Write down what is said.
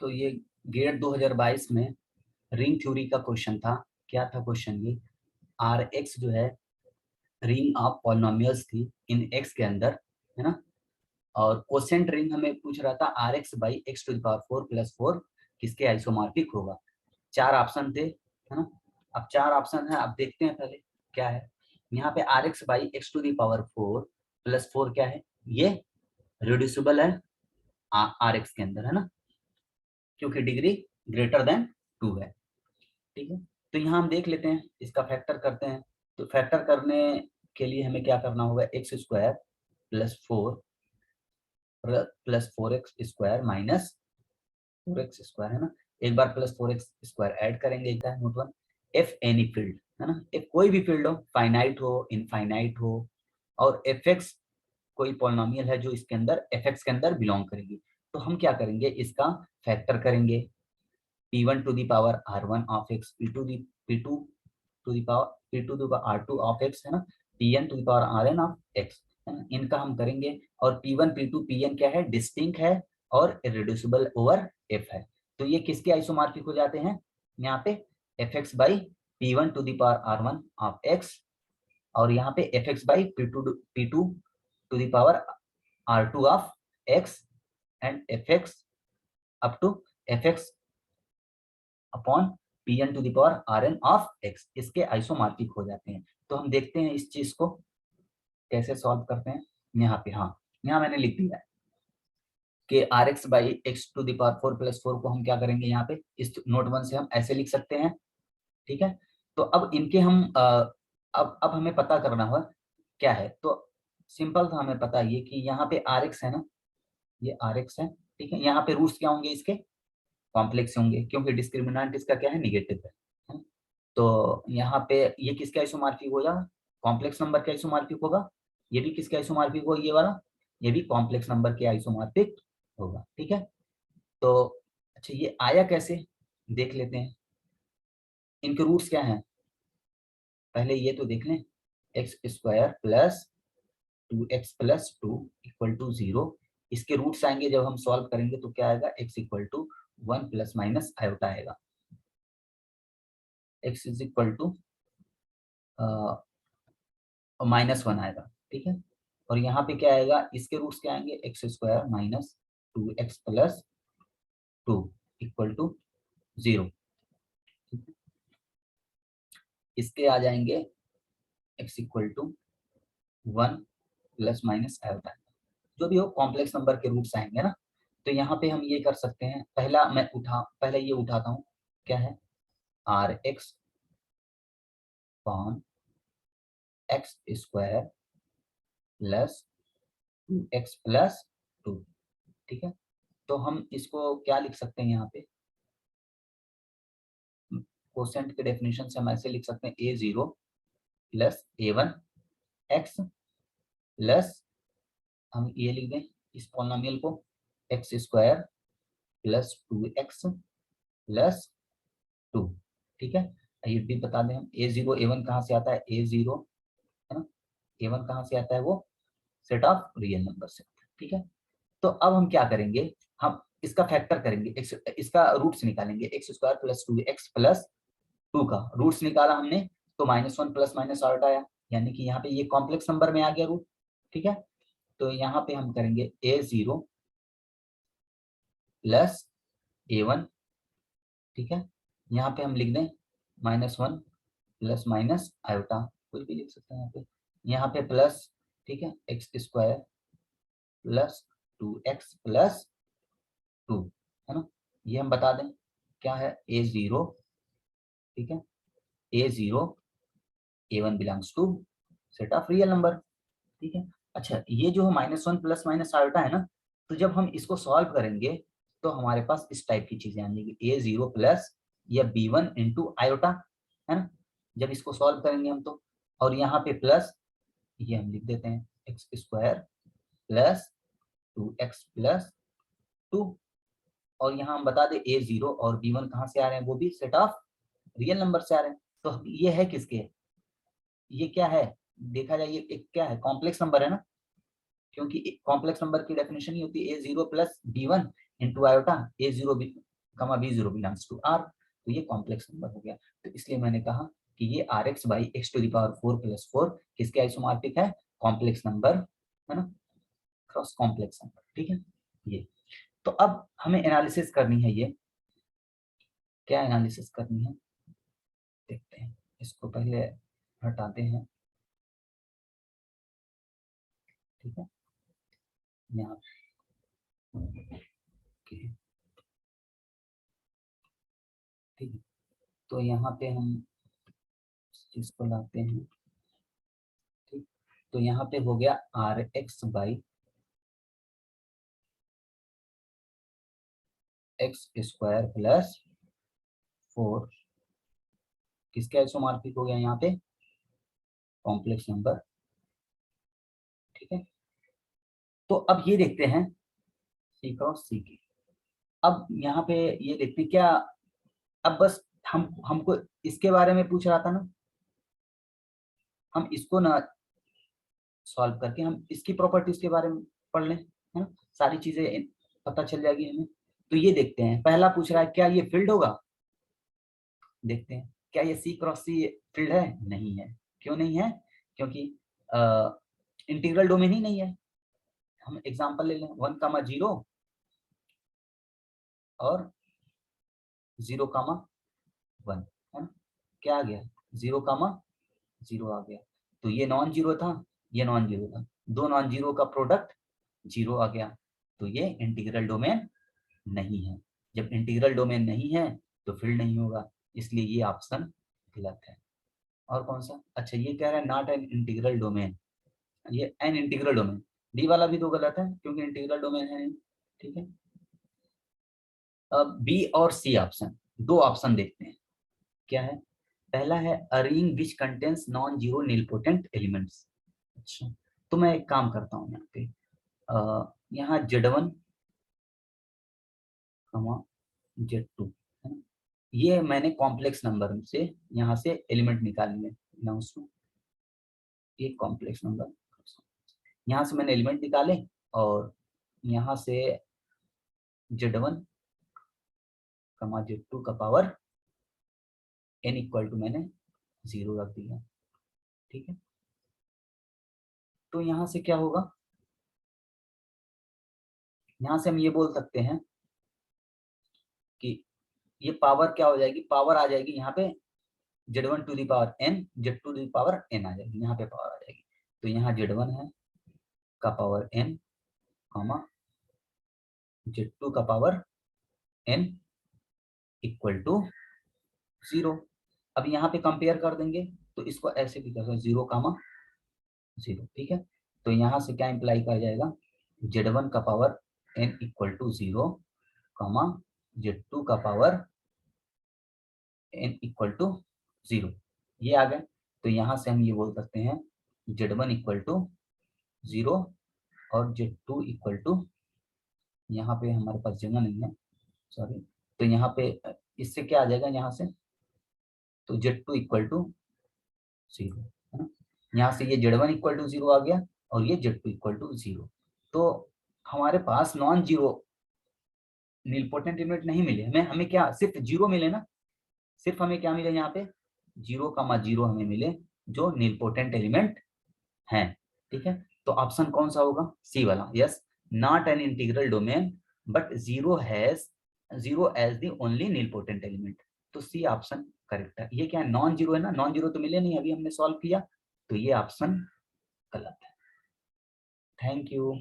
तो ये गेट 2022 में रिंग थ्योरी का क्वेश्चन था। क्या था क्वेश्चन? ये आर एक्स जो है रिंग ऑफ पॉलिनोमियल्स थी इन एक्स के अंदर, है ना। और कोसेंट रिंग हमें पूछ रहा था R x by x to the power 4 plus 4 किसके आइसोमॉर्फिक होगा। 4 ऑप्शन थे, है ना। अब 4 ऑप्शन है, अब देखते हैं पहले क्या है। यहाँ पे R x by x to the power 4 plus 4 क्या है, ये रिड्यूसिबल है आर एक्स के अंदर, है ना, क्योंकि डिग्री ग्रेटर देन 2 है। ठीक है, तो यहाँ हम देख लेते हैं, इसका फैक्टर करते हैं। तो फैक्टर करने के लिए हमें क्या करना होगा, x square plus 4x square minus 4x square, है ना। एक बार प्लस 4x स्क्वायर ऐड करेंगे, क्या है note one, F any field, है ना। एफ कोई भी फील्ड हो, फाइनाइट हो इनफाइनाइट हो, और एफ एक्स कोई पॉलिनोमियल है जो इसके अंदर एफ एक्स के अंदर बिलोंग करेगी। तो हम क्या करेंगे, इसका फैक्टर करेंगे, p1 to the power r1 of x, p2 to the power p2 to the power r2 of x, है ना, pn to the power rn of x, है ना। इनका हम करेंगे, और p1 p2 pn क्या है, डिस्टिंक्ट है और इरेड्यूसिबल ओवर f है। तो ये किसके आइसोमॉर्फिक हो जाते हैं, यहाँ पे fx by p1 to the power r1 of x, और यहाँ पे fx by p2 to the power r2 of x, and fx up to fx upon pn to the power rn of x, इसके isomorphic हो जाते हैं। तो हम देखते हैं इस चीज को कैसे सॉल्व करते हैं। यहाँ पे हाँ, यहाँ मैंने लिख दिया है कि R x by x to the power 4 plus 4 को हम क्या करेंगे, यहाँ पे इस नोट वन से हम ऐसे लिख सकते हैं। ठीक है, तो अब इनके हम अब हमें पता करना होगा क्या है। तो सिंपल था, हमें पता ये कि यहाँ पे आर एक्स है ना, ये आर एक्स है। ठीक है, यहाँ पे रूट्स क्या होंगे, इसके कॉम्प्लेक्स होंगे, क्योंकि डिस्क्रिमिनेंट इसका क्या है, निगेटिव है। तो यहाँ पे ये किसका आइसोमॉर्फिक होगा, कॉम्प्लेक्स नंबर के आइसोमॉर्फिक होगा। ये भी किसके आइसोमॉर्फिक होगा, ये वाला, ये भी कॉम्प्लेक्स नंबर के आइसोमॉर्फिक होगा। ठीक है, तो अच्छा ये आया कैसे, देख लेते हैं। इनके रूट्स क्या हैं, पहले ये तो देख लें, x square plus 2x plus 2 equal to 0। इसके रूट्स आएंगे जब हम सॉल्व करेंगे तो क्या आएगा, x equal to 1 plus minus iota आएगा, x इज इक्वल टू -1 आएगा। ठीक है, और यहाँ पे क्या आएगा, इसके रूट्स क्या आएंगे, x square minus 2x plus 2 equal to 0। इसके आ जाएंगे x equal to 1 plus minus iota, जो भी हो कॉम्प्लेक्स नंबर के रूट्स आएंगे ना। तो यहाँ पे हम ये कर सकते हैं, पहले ये उठाता हूँ, क्या है, R x upon x square plus 2x plus 2। ठीक है, तो हम इसको क्या लिख सकते हैं, यहाँ पे कोसेंट के डेफिनेशन से हम ऐसे लिख सकते हैं, a0 plus a1 x plus, हम ये लिख दें इस पॉलिनोमियल को, x square plus 2x plus 2। ठीक है, ये भी बता दें हम, a0 a1 कहाँ से आता है, a0, है ना, a1 कहाँ से आता है, वो सेट ऑफ रियल नंबर से। ठीक है, तो अब हम क्या करेंगे, हम इसका फैक्टर करेंगे, इसका रूट्स निकालेंगे, x square plus 2x plus 2 का रूट्स निकाला हमने, तो -1 प्लस माइनस आउट आया, यानी कि यहाँ पे ये कॉम्प्लेक्स नंबर में आ गया रूट। ठीक है, तो यहाँ पे हम करेंगे a0 प्लस a1। ठीक है, यहाँ पे हम लिख दें -1 प्लस माइनस आयोटा, कुछ भी लिख सकते हैं यहाँ पे प्लस। ठीक है, x square plus 2x plus 2, है ना, ये हम बता दें क्या है, a0। ठीक है, a0 a1 belongs to set of real number. ठीक है, अच्छा ये जो -1 प्लस माइनस आयोटा है ना, तो जब हम इसको सॉल्व करेंगे तो हमारे पास इस टाइप की चीजें आ जाएंगी, a0 प्लस या b1 इंटू आयोटा, है ना, जब इसको सॉल्व करेंगे हम तो, और यहाँ पे प्लस, ये हम लिख देते हैं x square plus 2x plus 2, और यहाँ हम बता दें a0 और b1 कहाँ से आ रहे हैं, वो भी सेट ऑफ रियल नंबर से आ रहे हैं। तो ये है किसके, ये क्या है, देखा जाए ये एक क्या है, कॉम्प्लेक्स नंबर है ना, क्योंकि कॉम्प्लेक्स नंबर की डेफिनेशन ही होती है a0 plus b1 into iota, a0 कमा b0 बिलोंग्स टू r, तो ये कॉम्प्लेक्स नंबर हो गया। तो इसलिए मैंने कहा कि ये rx by x to the power 4 plus 4 किसके आइसोमॉर्फिक है, कॉम्प्लेक्स नंबर है ना, क्रॉस कॉम्प्लेक्स नंबर, ठीक है ये। तो अब हमें एनालिसिस करनी है, ये क्या एनालिसिस करनी है देखते हैं। इसको पहले हटाते हैं, ठीक है यहाँ ठीक है। तो यहाँ पे हम इसको लाते हैं, ठीक। तो यहाँ पे हो गया rx by x square plus 4 किसके आइसोमॉर्फिक हो गया यहाँ पे, कॉम्प्लेक्स नंबर, ठीक है। तो अब ये देखते हैं सी क्रॉस सी की। अब यहाँ पे ये देखते हैं क्या, अब बस हमको इसके बारे में पूछ रहा था ना, हम इसको ना सॉल्व करके हम इसकी प्रॉपर्टीज के बारे में पढ़ लें, है ना, सारी चीजें पता चल जाएगी हमें। तो ये देखते हैं, पहला पूछ रहा है क्या ये फील्ड होगा, देखते हैं क्या ये सी क्रॉस सी फील्ड है, नहीं है। क्यों नहीं है, क्योंकि इंटीग्रल डोमेन ही नहीं है। हम एग्जांपल ले लें 1,0 और 0,1 है ना, क्या आ गया 0,0 आ गया। तो ये नॉन जीरो था, ये नॉन जीरो था, दो नॉन जीरो का प्रोडक्ट 0 आ गया, तो ये इंटीग्रल डोमेन नहीं है। जब इंटीग्रल डोमेन नहीं है तो फील्ड नहीं होगा, इसलिए ये ऑप्शन गलत है। और कौन सा, अच्छा ये कह रहा है नॉट एन इंटीग्रल डोमेन, ये एन इंटीग्रल डोमेन, डी वाला भी तो गलत है क्योंकि इंटीग्रल डोमेन है नहीं, ठीक है। अब बी और सी ऑप्शन, दो ऑप्शन देखते हैं क्या है। पहला है a ring which contains non zero nilpotent elements. अच्छा तो मैं एक काम करता हूँ यहाँ पे, यहाँ Z1 Z2 है ना, ये मैंने कॉम्प्लेक्स नंबर से यहाँ से एलिमेंट निकाल लिए, ये कॉम्प्लेक्स नंबर, यहाँ से मैंने एलिमेंट निकाले और यहाँ से Z1 Z2 का पावर n इक्वल टू मैंने 0 रख दिया, ठीक है। तो यहाँ से क्या होगा, यहाँ से हम ये बोल सकते हैं कि ये पावर क्या हो जाएगी, पावर आ जाएगी यहाँ पे Z1 to the power n, Z2 to the power n आ जाएगी, यहाँ पे पावर आ जाएगी। तो यहाँ Z1 है का पावर n, Z2 का पावर n इक्वल टू 0। अब यहाँ पे कंपेयर कर देंगे तो इसको ऐसे भी कर सकते 0,0, ठीक है। तो यहाँ से क्या इंप्लाई कर जाएगा, Z1 का power n equal to 0, Z2 का पावर n इक्वल टू 0, ये आ गए। तो यहाँ से हम ये बोल सकते हैं Z1 इक्वल टू 0 और Z2 इक्वल टू, यहाँ पे हमारे पास जगह नहीं है सॉरी, तो यहाँ पे इससे क्या आ जाएगा यहाँ से, तो Z2 इक्वल टू 0 है ना, यहाँ से ये Z1 इक्वल टू 0 आ गया और ये Z2 इक्वल टू 0। तो हमारे पास नॉन जीरो नीलपोटेंट एलिमेंट नहीं मिले, हमें क्या सिर्फ 0 मिले ना, सिर्फ हमें क्या मिले यहाँ पे 0,0 हमें मिले जो नीलपोटेंट एलिमेंट हैं, ठीक है। तो ऑप्शन कौन सा होगा, सी वाला, yes, not an integral domain but zero as the only nilpotent element. तो सी ऑप्शन करेक्ट है। ये क्या है, नॉन जीरो है ना, नॉन जीरो तो मिले नहीं, अभी हमने सॉल्व किया, तो ये ऑप्शन गलत है। Thank you.